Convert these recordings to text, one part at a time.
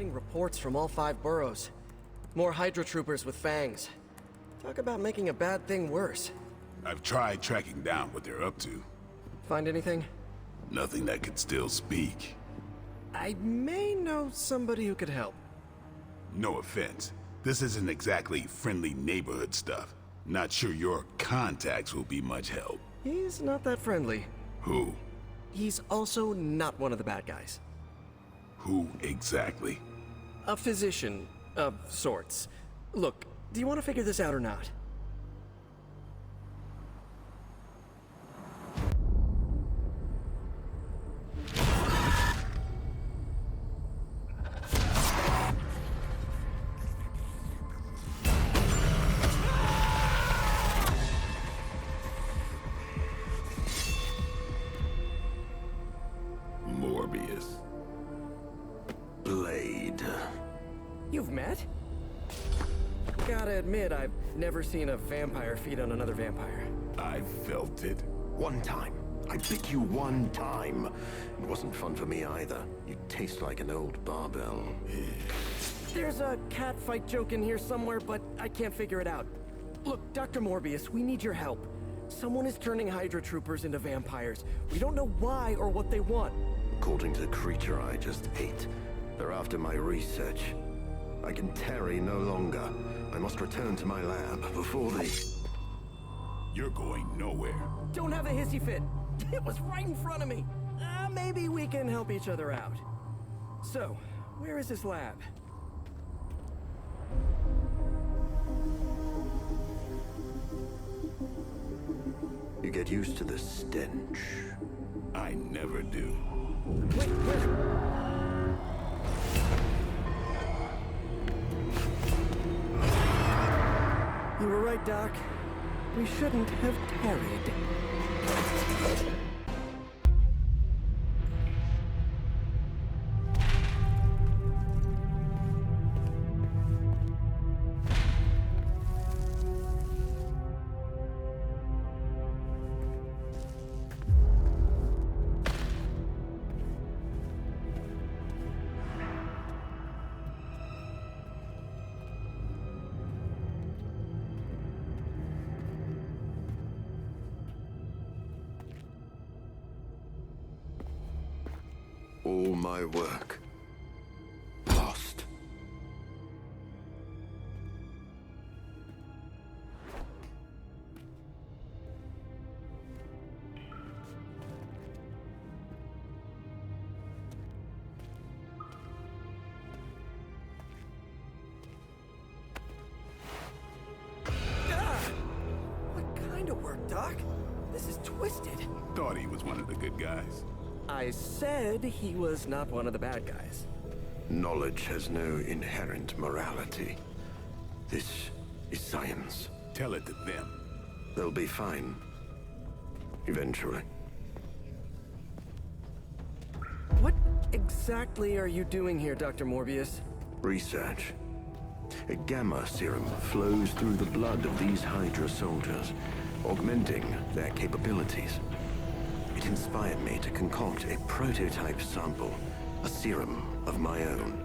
Getting reports from all 5 boroughs. More Hydra troopers with fangs. Talk about making a bad thing worse. I've tried tracking down what they're up to. Find anything? Nothing that could still speak. I may know somebody who could help. No offense. This isn't exactly friendly neighborhood stuff. Not sure your contacts will be much help. He's not that friendly. Who? He's also not one of the bad guys. Who exactly? A physician of sorts. Look, do you want to figure this out or not? Morbius. Blade. You've met? Gotta admit, I've never seen a vampire feed on another vampire. I felt it. One time. I bit you one time. It wasn't fun for me either. You taste like an old barbell. There's a cat fight joke in here somewhere, but I can't figure it out. Look, Dr. Morbius, we need your help. Someone is turning Hydra troopers into vampires. We don't know why or what they want. According to the creature I just ate, they're after my research. I can tarry no longer. I must return to my lab before they... You're going nowhere. Don't have a hissy fit. It was right in front of me. Maybe we can help each other out. So, where is this lab? You get used to the stench. I never do. Wait, where? You were right, Doc. We shouldn't have tarried. All my work lost. What kind of work, Doc? This is twisted. Thought he was one of the good guys. I said he was not one of the bad guys. Knowledge has no inherent morality. This is science. Tell it to them. They'll be fine. Eventually. What exactly are you doing here, Dr. Morbius? Research. A gamma serum flows through the blood of these Hydra soldiers, augmenting their capabilities. It inspired me to concoct a prototype sample, a serum of my own.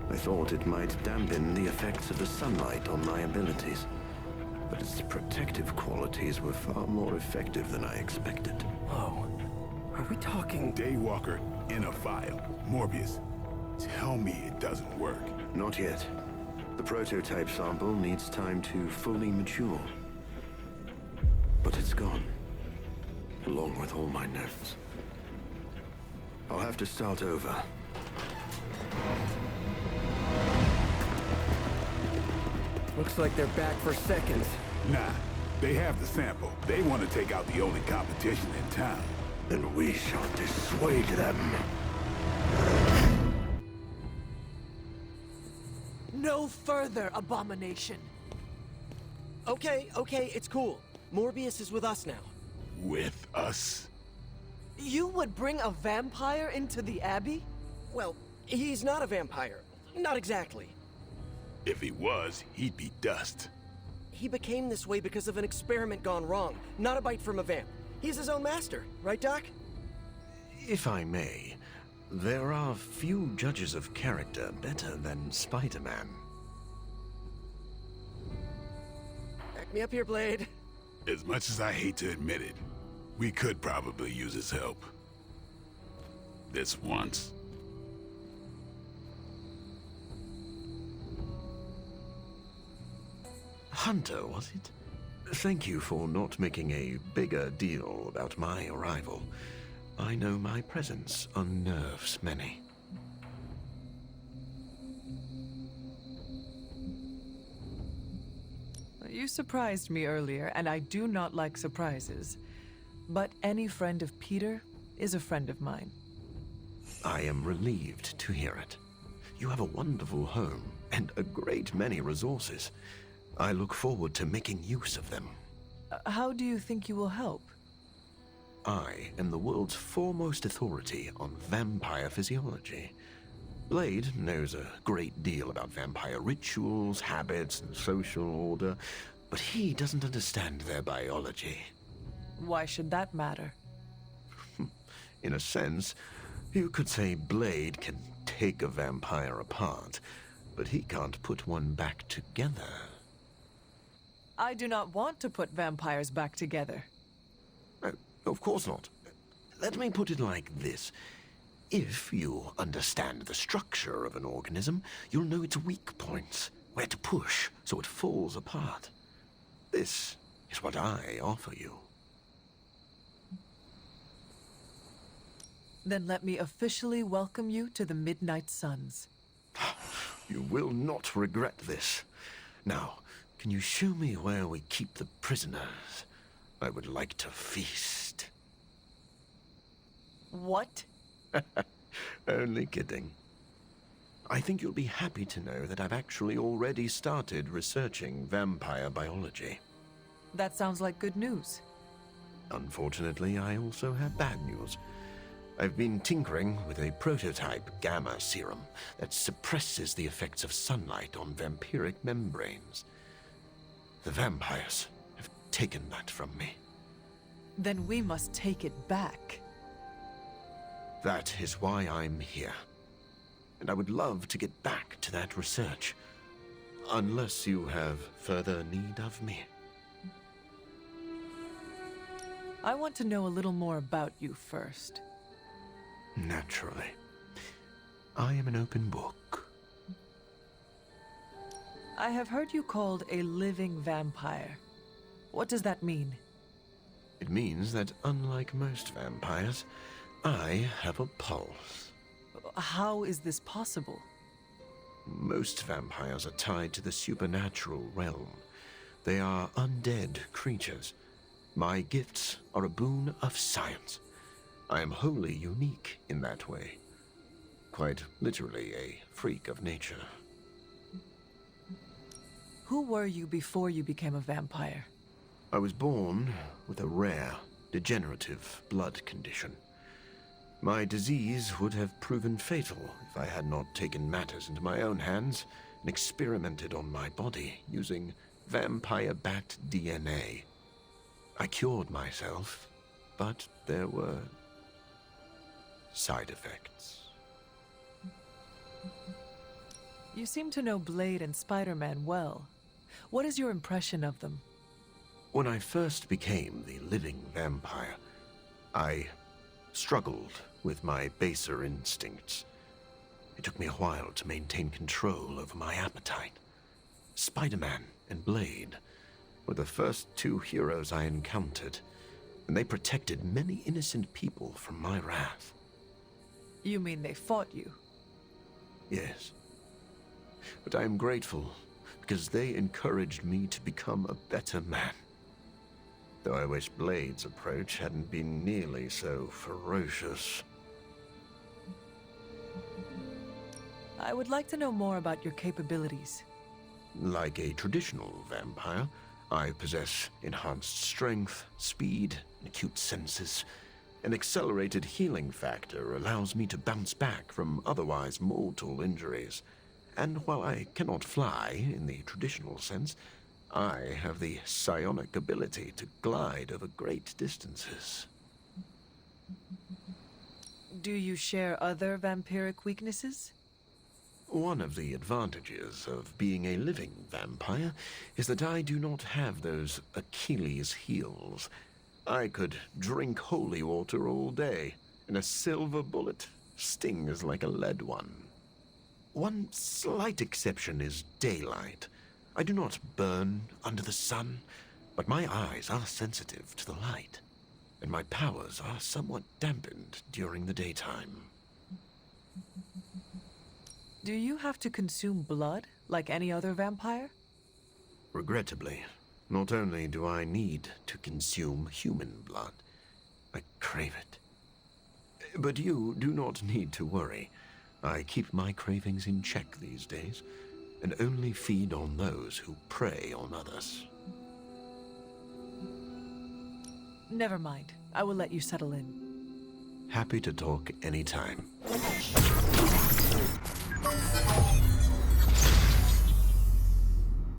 I thought it might dampen the effects of the sunlight on my abilities, but its protective qualities were far more effective than I expected. Whoa. Are we talking... Daywalker in a vial. Morbius, tell me it doesn't work. Not yet. The prototype sample needs time to fully mature. But it's gone. Along with all my notes. I'll have to start over. Looks like they're back for seconds. Nah, they have the sample. They want to take out the only competition in town. Then we shall dissuade them. No further, abomination. Okay, it's cool. Morbius is with us now. With us? You would bring a vampire into the Abbey? Well, he's not a vampire. Not exactly. If he was, he'd be dust. He became this way because of an experiment gone wrong, not a bite from a vamp. He's his own master, right, Doc? If I may, There are few judges of character better than Spider-Man. Back me up here, Blade. As much as I hate to admit it, we could probably use his help. This once. Hunter, was it? Thank you for not making a bigger deal about my arrival. I know my presence unnerves many. You surprised me earlier, and I do not like surprises. But any friend of Peter is a friend of mine. I am relieved to hear it. You have a wonderful home and a great many resources. I look forward to making use of them. How do you think you will help? I am the world's foremost authority on vampire physiology. Blade knows a great deal about vampire rituals, habits, and social order, but he doesn't understand their biology. Why should that matter? In a sense, you could say Blade can take a vampire apart, but he can't put one back together. I do not want to put vampires back together. Of course not. Let me put it like this. If you understand the structure of an organism, you'll know its weak points, where to push so it falls apart. This is what I offer you. Then let me officially welcome you to the Midnight Suns. You will not regret this. Now, can you show me where we keep the prisoners? I would like to feast. What? Only kidding. I think you'll be happy to know that I've actually already started researching vampire biology. That sounds like good news. Unfortunately, I also have bad news. I've been tinkering with a prototype gamma serum that suppresses the effects of sunlight on vampiric membranes. The vampires have taken that from me. Then we must take it back. That is why I'm here. And I would love to get back to that research. Unless you have further need of me. I want to know a little more about you first. Naturally. I am an open book. I have heard you called a living vampire. What does that mean? It means that unlike most vampires, I have a pulse. How is this possible? Most vampires are tied to the supernatural realm. They are undead creatures. My gifts are a boon of science. I am wholly unique in that way. Quite literally a freak of nature. Who were you before you became a vampire? I was born with a rare, degenerative blood condition. My disease would have proven fatal if I had not taken matters into my own hands and experimented on my body using vampire bat DNA. I cured myself, but there were side effects. You seem to know Blade and Spider-Man well. What is your impression of them? When I first became the living vampire, I struggled with my baser instincts. It took me a while to maintain control over my appetite. Spider-Man and Blade were the first two heroes I encountered, and they protected many innocent people from my wrath. You mean they fought you? Yes. But I am grateful because they encouraged me to become a better man. Though I wish Blade's approach hadn't been nearly so ferocious. I would like to know more about your capabilities. Like a traditional vampire, I possess enhanced strength, speed, and acute senses. An accelerated healing factor allows me to bounce back from otherwise mortal injuries. And while I cannot fly in the traditional sense, I have the psionic ability to glide over great distances. Do you share other vampiric weaknesses? One of the advantages of being a living vampire is that I do not have those Achilles heels. I could drink holy water all day, and a silver bullet stings like a lead one. One slight exception is daylight. I do not burn under the sun, but my eyes are sensitive to the light, and my powers are somewhat dampened during the daytime. Do you have to consume blood like any other vampire? Regrettably, not only do I need to consume human blood, I crave it. But you do not need to worry. I keep my cravings in check these days, and only feed on those who prey on others. Never mind. I will let you settle in. Happy to talk anytime.